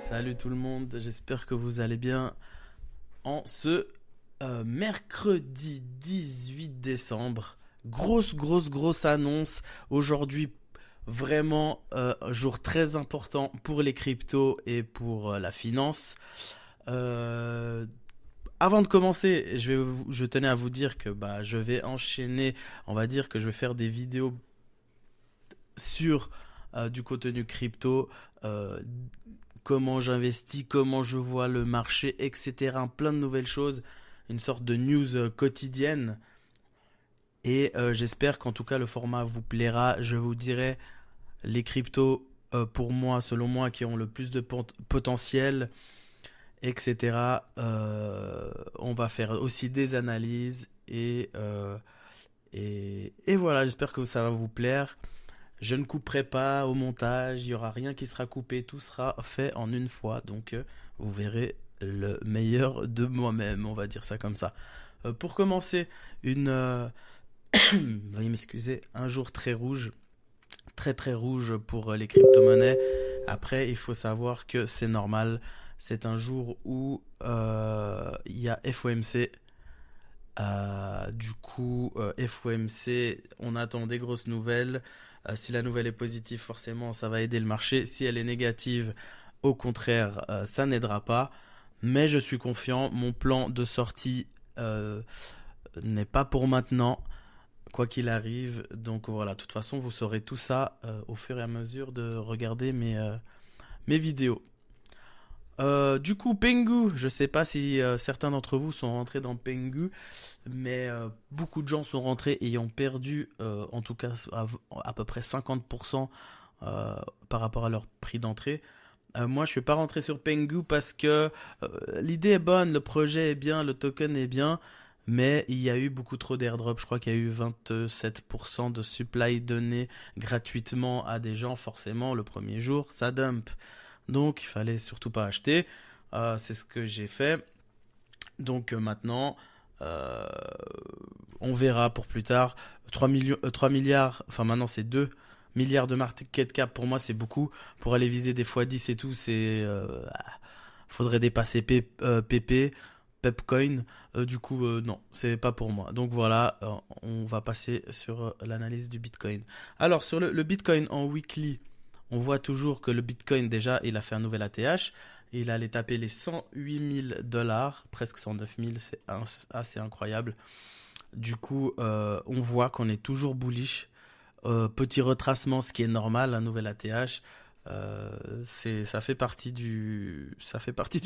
Salut tout le monde, j'espère que vous allez bien en ce mercredi 18 décembre. Grosse annonce. Aujourd'hui, vraiment jour très important pour les cryptos et pour la finance. Euh, Avant de commencer, je tenais à vous dire que je vais enchaîner, on va dire que je vais faire des vidéos sur du contenu crypto, euh, comment j'investis, comment je vois le marché, etc. Plein de nouvelles choses, une sorte de news quotidienne. Et j'espère qu'en tout cas le format vous plaira. Je vous dirai les cryptos pour moi, selon moi, qui ont le plus de potentiel, etc. On va faire aussi des analyses et voilà, j'espère que ça va vous plaire. Je ne couperai pas au montage, il n'y aura rien qui sera coupé, tout sera fait en une fois. Donc vous verrez le meilleur de moi-même, on va dire ça comme ça. Pour commencer, veuillez m'excuser, un jour très rouge, très rouge pour les crypto-monnaies. Après, il faut savoir que c'est normal. C'est un jour où il y a FOMC. FOMC, on attend des grosses nouvelles. Si la nouvelle est positive, forcément, ça va aider le marché. Si elle est négative, au contraire, ça n'aidera pas. Mais je suis confiant. Mon plan de sortie n'est pas pour maintenant, quoi qu'il arrive. Donc voilà, de toute façon, vous saurez tout ça au fur et à mesure de regarder mes vidéos. Du coup, Pengu, je sais pas si certains d'entre vous sont rentrés dans Pengu, mais beaucoup de gens sont rentrés et ont perdu, en tout cas à peu près 50% par rapport à leur prix d'entrée. Moi, je suis pas rentré sur Pengu parce que l'idée est bonne, le projet est bien, le token est bien, mais il y a eu beaucoup trop d'airdrops. Je crois qu'il y a eu 27% de supply donné gratuitement à des gens, forcément, le premier jour, ça dump. Donc, il fallait surtout pas acheter. C'est ce que j'ai fait. Donc maintenant, euh, on verra pour plus tard. 3 milliards, enfin maintenant c'est 2 milliards de market cap, pour moi c'est beaucoup. Pour aller viser des x10 et tout, faudrait dépasser PP, Pepcoin. Non, c'est pas pour moi. Donc voilà, on va passer sur l'analyse du Bitcoin. Alors sur le Bitcoin en weekly, on voit toujours que le Bitcoin déjà, il a fait un nouvel ATH. Il allait taper les 108 000 dollars, presque 109 000, c'est assez incroyable. Du coup, on voit qu'on est toujours bullish. Petit retracement, ce qui est normal, un nouvel ATH. Ça fait partie du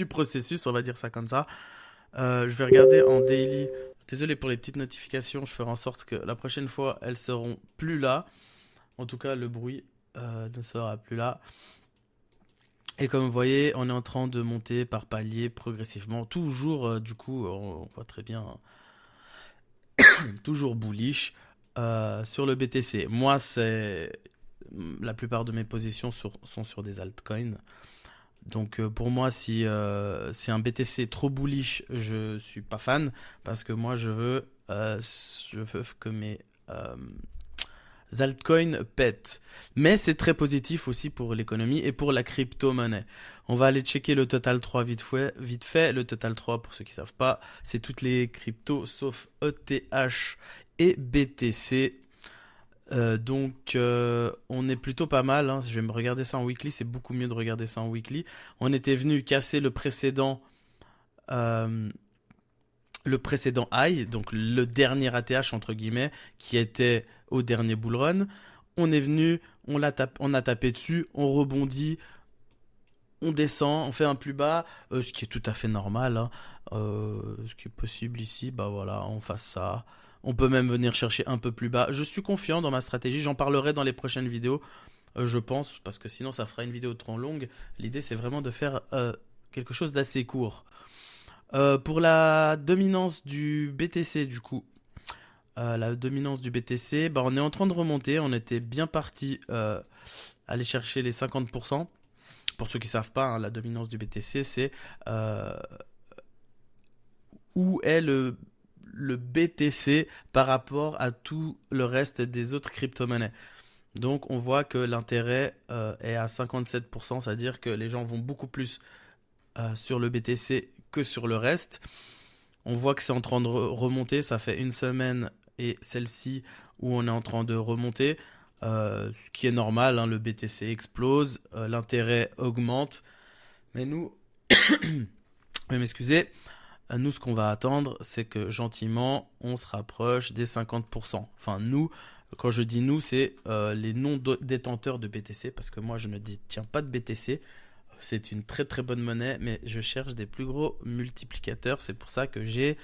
processus, on va dire ça comme ça. Je vais regarder en daily. Désolé pour les petites notifications, je ferai en sorte que la prochaine fois, elles seront plus là. En tout cas, le bruit ne sera plus là. Et comme vous voyez, on est en train de monter par palier progressivement. Toujours, du coup, on voit très bien, toujours bullish sur le BTC. Moi, la plupart de mes positions sont sur des altcoins. Donc pour moi, si c'est un BTC trop bullish, je suis pas fan parce que moi, je veux que mes altcoins pètent. Mais c'est très positif aussi pour l'économie et pour la crypto-monnaie. On va aller checker le Total 3 vite fait. Le Total 3, pour ceux qui ne savent pas, c'est toutes les cryptos sauf ETH et BTC. On est plutôt pas mal, hein. Je vais me regarder ça en weekly, c'est beaucoup mieux de regarder ça en weekly. On était venu casser euh, le précédent high, donc le dernier ATH entre guillemets, qui était au dernier bull run. On est venu, on a tapé dessus, on rebondit, on descend, on fait un plus bas, ce qui est tout à fait normal, hein. Ce qui est possible ici, bah voilà, on fasse ça. On peut même venir chercher un peu plus bas. Je suis confiant dans ma stratégie, j'en parlerai dans les prochaines vidéos, je pense, parce que sinon ça fera une vidéo trop longue. L'idée c'est vraiment de faire quelque chose d'assez court. Pour la dominance du BTC, du coup, la dominance du BTC, bah, on est en train de remonter. On était bien parti aller chercher les 50%. Pour ceux qui ne savent pas, hein, la dominance du BTC, c'est où est le BTC par rapport à tout le reste des autres crypto-monnaies. Donc on voit que l'intérêt est à 57%, c'est-à-dire que les gens vont beaucoup plus sur le BTC que sur le reste. On voit que c'est en train de remonter, ça fait une semaine et celle-ci où on est en train de remonter, ce qui est normal, hein, le BTC explose, l'intérêt augmente, mais nous, veuillez m'excuser, nous ce qu'on va attendre, c'est que gentiment on se rapproche des 50%. Enfin nous, quand je dis nous, c'est les non-détenteurs de BTC, parce que moi je ne détiens pas de BTC. C'est une très très bonne monnaie, mais je cherche des plus gros multiplicateurs. C'est pour ça que j'ai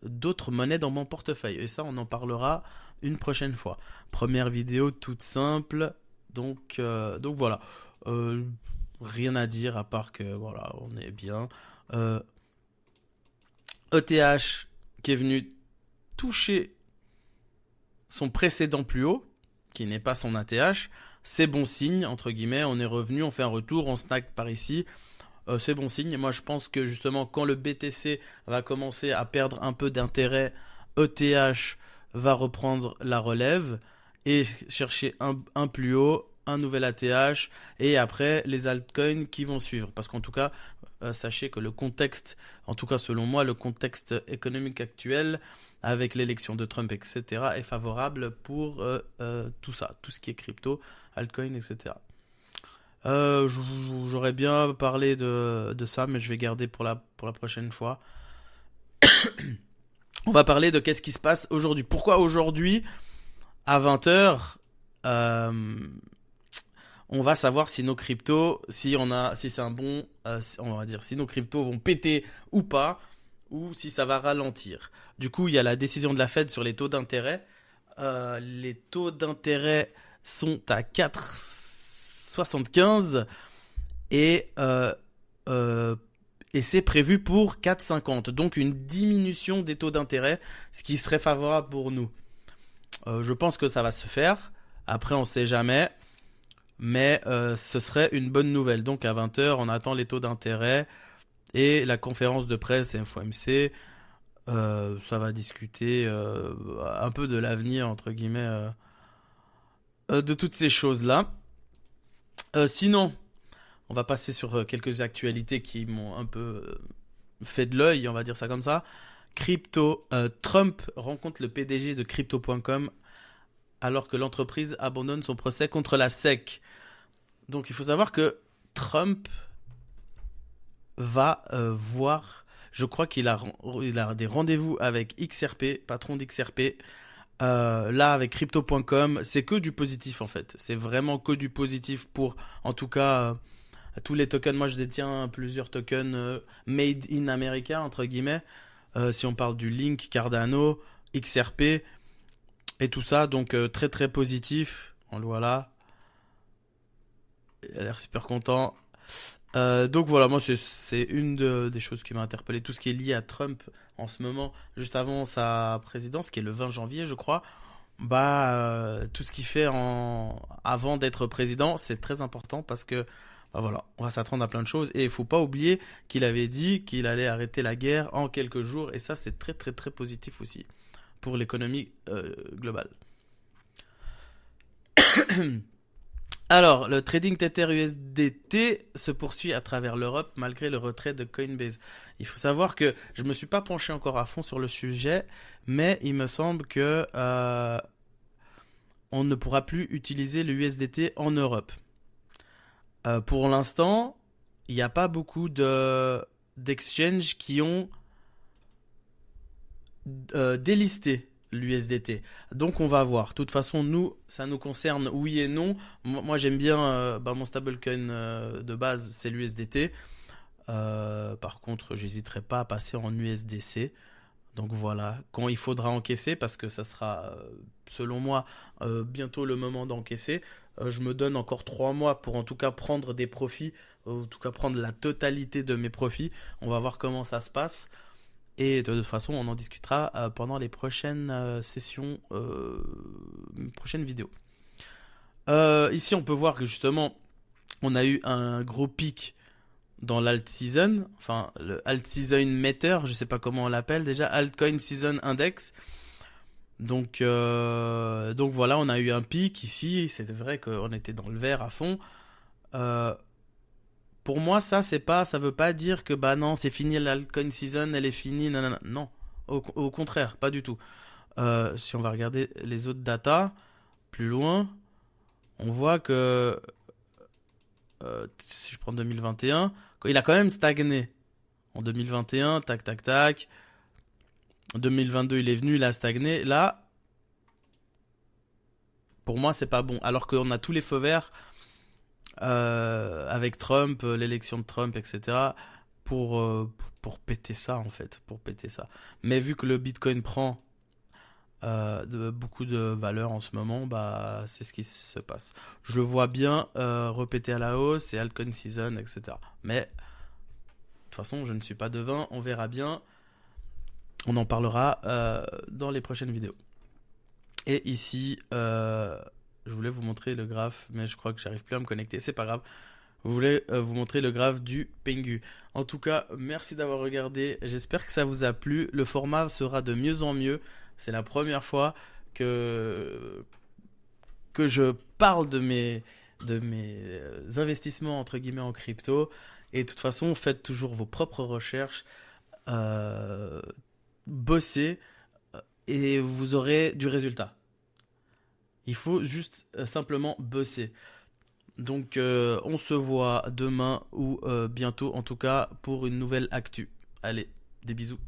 d'autres monnaies dans mon portefeuille. Et ça, on en parlera une prochaine fois. Première vidéo toute simple. Donc voilà. Rien à dire à part que voilà, on est bien. ETH qui est venu toucher son précédent plus haut, qui n'est pas son ATH. C'est bon signe, entre guillemets, on est revenu, on fait un retour, on snack par ici, c'est bon signe. Et moi je pense que justement quand le BTC va commencer à perdre un peu d'intérêt, ETH va reprendre la relève et chercher un plus haut, un nouvel ATH et après les altcoins qui vont suivre. Parce qu'en tout cas, sachez que le contexte, en tout cas selon moi, le contexte économique actuel avec l'élection de Trump, etc., est favorable pour tout ça, tout ce qui est crypto, altcoin, etc. J'aurais bien parlé de ça, mais je vais garder pour la prochaine fois. On va parler de qu'est-ce qui se passe aujourd'hui. Pourquoi aujourd'hui, à 20h, on va savoir si nos cryptos, si c'est un bon, on va dire, si nos cryptos vont péter ou pas, ou si ça va ralentir. Du coup, il y a la décision de la Fed sur les taux d'intérêt. Les taux d'intérêt sont à 4,75 et c'est prévu pour 4,50. Donc une diminution des taux d'intérêt, ce qui serait favorable pour nous. Je pense que ça va se faire. Après, on ne sait jamais. Mais ce serait une bonne nouvelle. Donc à 20h, on attend les taux d'intérêt et la conférence de presse FOMC. Ça va discuter un peu de l'avenir, entre guillemets, de toutes ces choses-là. Sinon, on va passer sur quelques actualités qui m'ont un peu fait de l'œil, on va dire ça comme ça. Trump rencontre le PDG de Crypto.com alors que l'entreprise abandonne son procès contre la SEC. Donc il faut savoir que Trump va voir, je crois qu'il a des rendez-vous avec XRP, patron d'XRP. Là avec Crypto.com, c'est que du positif en fait. C'est vraiment que du positif pour, en tout cas, tous les tokens. Moi je détiens plusieurs tokens made in America, entre guillemets. Si on parle du Link, Cardano, XRP et tout ça. Donc très très positif. On le voit là. Il a l'air super content. Donc voilà, moi c'est une des choses qui m'a interpellé. Tout ce qui est lié à Trump en ce moment, juste avant sa présidence, qui est le 20 janvier je crois. Tout ce qu'il fait avant d'être président, c'est très important parce que voilà, on va s'attendre à plein de choses. Et il faut pas oublier qu'il avait dit qu'il allait arrêter la guerre en quelques jours. Et ça, c'est très très très positif aussi pour l'économie globale. Alors, le trading Tether USDT se poursuit à travers l'Europe malgré le retrait de Coinbase. Il faut savoir que je ne me suis pas penché encore à fond sur le sujet, mais il me semble que on ne pourra plus utiliser le USDT en Europe. Pour l'instant, il n'y a pas beaucoup d'exchanges qui ont délisté l'USDT. Donc on va voir. De toute façon, nous, ça nous concerne oui et non. Moi, j'aime bien mon stablecoin de base, c'est l'USDT. Par contre, j'hésiterai pas à passer en USDC. Donc voilà, quand il faudra encaisser, parce que ça sera, selon moi, bientôt le moment d'encaisser. Je me donne encore 3 mois pour en tout cas prendre des profits, en tout cas prendre la totalité de mes profits. On va voir comment ça se passe. Et de toute façon, on en discutera pendant les prochaines sessions, prochaines vidéos. Ici, on peut voir que justement, on a eu un gros pic dans l'alt season, enfin le alt season meter, je sais pas comment on l'appelle déjà, altcoin season index. Donc voilà, on a eu un pic ici. C'est vrai qu'on était dans le vert à fond. Euh, pour moi, ça veut pas dire que bah non, c'est fini l'altcoin season, elle est finie. Nanana. Non, au contraire, pas du tout. Si on va regarder les autres datas plus loin, on voit que si je prends 2021, il a quand même stagné. En 2021, tac tac tac. En 2022, il est venu, il a stagné. Là, pour moi, c'est pas bon. Alors qu'on a tous les feux verts avec Trump, l'élection de Trump, etc. Pour, pour péter ça, en fait. Pour péter ça. Mais vu que le Bitcoin prend beaucoup de valeur en ce moment, bah, c'est ce qui se passe. Je le vois bien repéter à la hausse et altcoin season, etc. Mais de toute façon, je ne suis pas devin, on verra bien. On en parlera dans les prochaines vidéos. Et ici, je voulais vous montrer le graphe, mais je crois que j'arrive plus à me connecter, c'est pas grave. Je voulais vous montrer le graphe du Pengu. En tout cas, merci d'avoir regardé. J'espère que ça vous a plu. Le format sera de mieux en mieux. C'est la première fois que, que je parle de mes investissements entre guillemets en crypto. Et de toute façon, faites toujours vos propres recherches. Euh, Bossez et vous aurez du résultat. Il faut juste simplement bosser. Donc on se voit demain ou bientôt en tout cas pour une nouvelle actu. Allez, des bisous.